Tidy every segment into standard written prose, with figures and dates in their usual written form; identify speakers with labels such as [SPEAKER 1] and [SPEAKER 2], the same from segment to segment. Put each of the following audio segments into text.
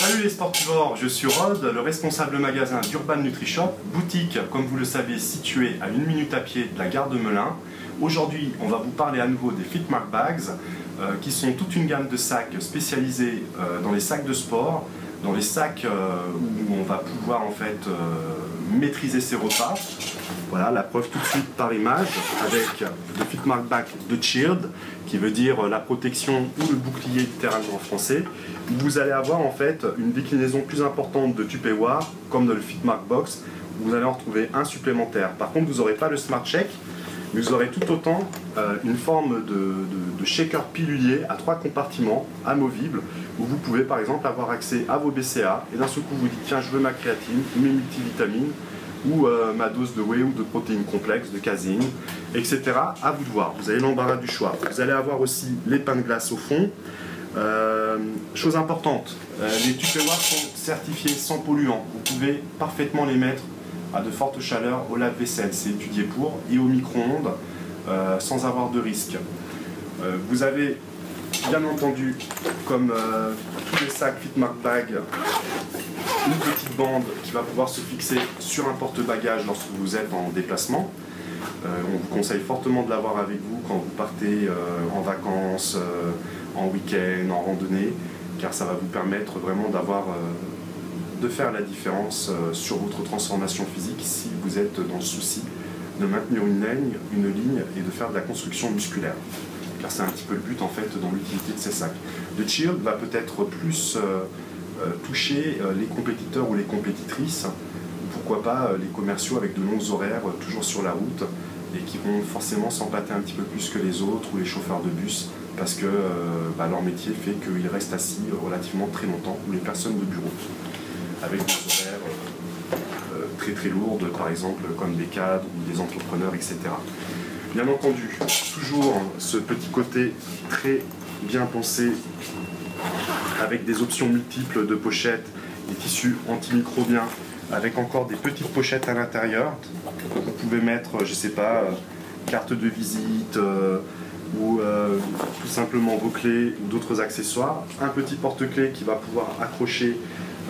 [SPEAKER 1] Salut les sportivores, je suis Rod, le responsable magasin d'Urban NutriShop, boutique, comme vous le savez, située à 1 minute à pied de la gare de Melun. Aujourd'hui, on va vous parler à nouveau des Fitmark Bags, qui sont toute une gamme de sacs spécialisés dans les sacs de sport, dans les sacs où on va pouvoir en fait maîtriser ses repas. Voilà, la preuve tout de suite par image avec le Fitmark Bag de Shield, qui veut dire la protection ou le bouclier littéralement en français. Vous allez avoir en fait une déclinaison plus importante de Tupperware, comme dans le Fitmark Box, où vous allez en retrouver un supplémentaire. Par contre, vous n'aurez pas le Smart Shake, mais vous aurez tout autant une forme de shaker pilulier à 3 compartiments amovibles, où vous pouvez par exemple avoir accès à vos BCA, et d'un seul coup vous dites tiens, je veux ma créatine, mes multivitamines, ou ma dose de whey ou de protéines complexes, de caséine, etc. À vous de voir, vous avez l'embarras du choix. Vous allez avoir aussi les pains de glace au fond. Chose importante, les Tupperware sont certifiés sans polluants. Vous pouvez parfaitement les mettre à de fortes chaleurs au lave-vaisselle, c'est étudié pour, et au micro-ondes sans avoir de risque. Vous avez bien entendu, comme tous les sacs Fitmark Bag, une petite bande qui va pouvoir se fixer sur un porte-bagages lorsque vous êtes en déplacement. On vous conseille fortement de l'avoir avec vous quand vous partez en vacances, en week-end, en randonnée, car ça va vous permettre vraiment de faire la différence sur votre transformation physique si vous êtes dans le souci de maintenir une ligne et de faire de la construction musculaire. Car c'est un petit peu le but en fait dans l'utilité de ces sacs. Le Shield va peut-être plus toucher les compétiteurs ou les compétitrices, pourquoi pas les commerciaux avec de longs horaires toujours sur la route et qui vont forcément s'empâter un petit peu plus que les autres, ou les chauffeurs de bus, parce que leur métier fait qu'ils restent assis relativement très longtemps, ou les personnes de bureau avec des horaires très très lourdes, par exemple comme des cadres ou des entrepreneurs, etc. Bien entendu, toujours ce petit côté très bien pensé avec des options multiples de pochettes, des tissus antimicrobiens, avec encore des petites pochettes à l'intérieur. Vous pouvez mettre, je sais pas, carte de visite ou tout simplement vos clés ou d'autres accessoires. Un petit porte-clés qui va pouvoir accrocher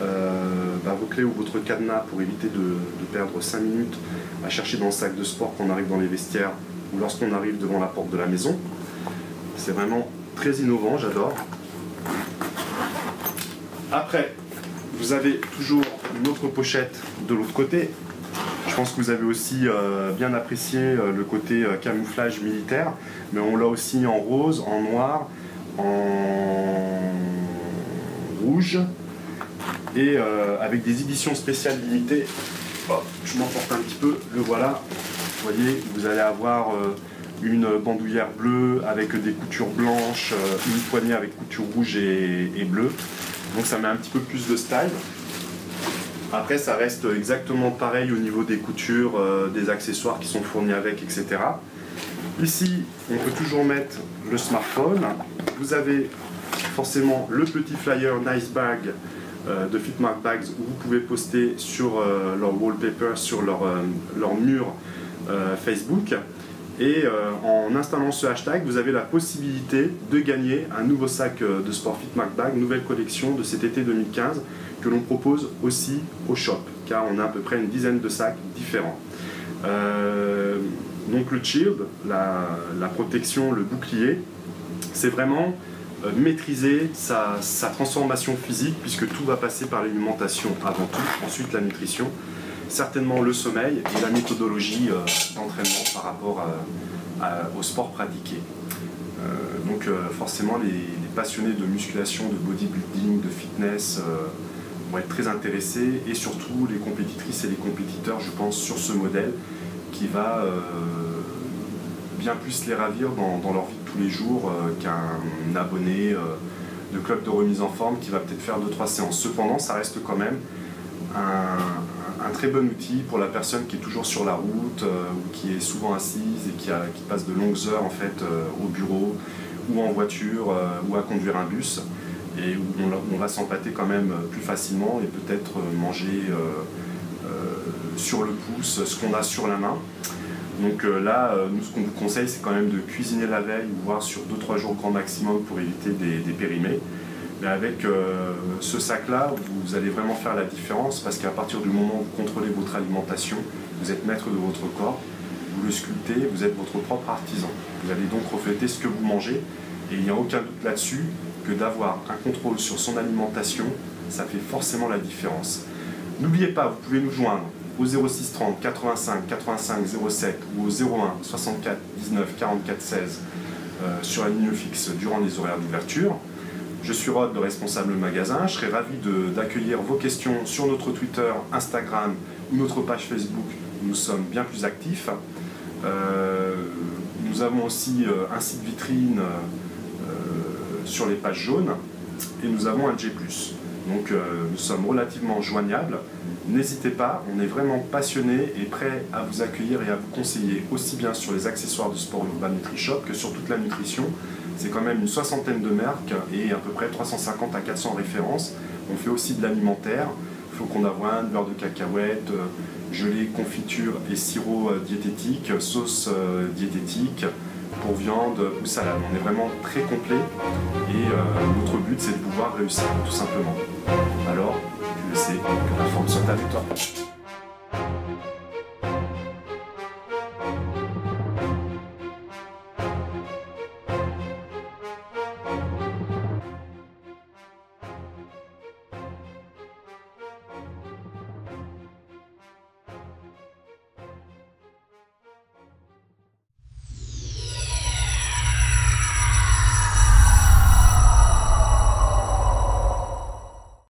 [SPEAKER 1] vos clés ou votre cadenas pour éviter de perdre 5 minutes à chercher dans le sac de sport quand on arrive dans les vestiaires ou lorsqu'on arrive devant la porte de la maison. C'est vraiment très innovant, j'adore. Après, vous avez toujours une autre pochette de l'autre côté. Je pense que vous avez aussi bien apprécié le côté camouflage militaire, mais on l'a aussi en rose, en noir, en rouge, et avec des éditions spéciales limitées. Hop, je m'emporte un petit peu, le voilà. Vous voyez, vous allez avoir une bandoulière bleue avec des coutures blanches, une poignée avec couture rouge et bleue. Donc ça met un petit peu plus de style. Après, ça reste exactement pareil au niveau des coutures, des accessoires qui sont fournis avec, etc. Ici, on peut toujours mettre le smartphone. Vous avez forcément le petit flyer Nice Bag de Fitmark Bags, où vous pouvez poster sur leur wallpaper, sur leur mur Facebook. Et en installant ce hashtag, vous avez la possibilité de gagner un nouveau sac de sport Fitmark Bag, nouvelle collection de cet été 2015, que l'on propose aussi au shop, car on a à peu près une dizaine de sacs différents. Donc le Shield, la protection, le bouclier, c'est vraiment maîtriser sa transformation physique, puisque tout va passer par l'alimentation avant tout, ensuite la nutrition, certainement le sommeil et la méthodologie d'entraînement par rapport au sport pratiqué. Donc forcément les passionnés de musculation, de bodybuilding, de fitness vont être très intéressés, et surtout les compétitrices et les compétiteurs, je pense, sur ce modèle qui va bien plus les ravir dans leur vie de tous les jours qu'un abonné de club de remise en forme qui va peut-être faire 2-3 séances. Cependant, ça reste quand même un très bon outil pour la personne qui est toujours sur la route ou qui est souvent assise et qui passe de longues heures en fait au bureau ou en voiture ou à conduire un bus, et où on va s'empâter quand même plus facilement et peut-être manger sur le pouce ce qu'on a sur la main. Donc là, nous, ce qu'on vous conseille, c'est quand même de cuisiner la veille, ou voire sur 2-3 jours grand maximum pour éviter des périmés. Mais avec ce sac-là, vous allez vraiment faire la différence parce qu'à partir du moment où vous contrôlez votre alimentation, vous êtes maître de votre corps, vous le sculptez, vous êtes votre propre artisan. Vous allez donc refléter ce que vous mangez et il n'y a aucun doute là-dessus que d'avoir un contrôle sur son alimentation, ça fait forcément la différence. N'oubliez pas, vous pouvez nous joindre au 06 30 85 85 07 ou au 01 64 19 44 16 sur la ligne fixe durant les horaires d'ouverture. Je suis Rod, le responsable magasin. Je serai ravi d'accueillir vos questions sur notre Twitter, Instagram ou notre page Facebook où nous sommes bien plus actifs. Nous avons aussi un site vitrine sur les pages jaunes et nous avons un G+. Donc nous sommes relativement joignables. N'hésitez pas, on est vraiment passionnés et prêts à vous accueillir et à vous conseiller aussi bien sur les accessoires de sport Urban NutriShop que sur toute la nutrition. C'est quand même une soixantaine de marques et à peu près 350 à 400 références. On fait aussi de l'alimentaire, flocons d'avoine, beurre de cacahuète, gelée, confiture et sirop diététique, sauce diététique pour viande ou salade. On est vraiment très complet et notre but c'est de pouvoir réussir tout simplement. Alors, tu le sais, que la forme soit avec toi.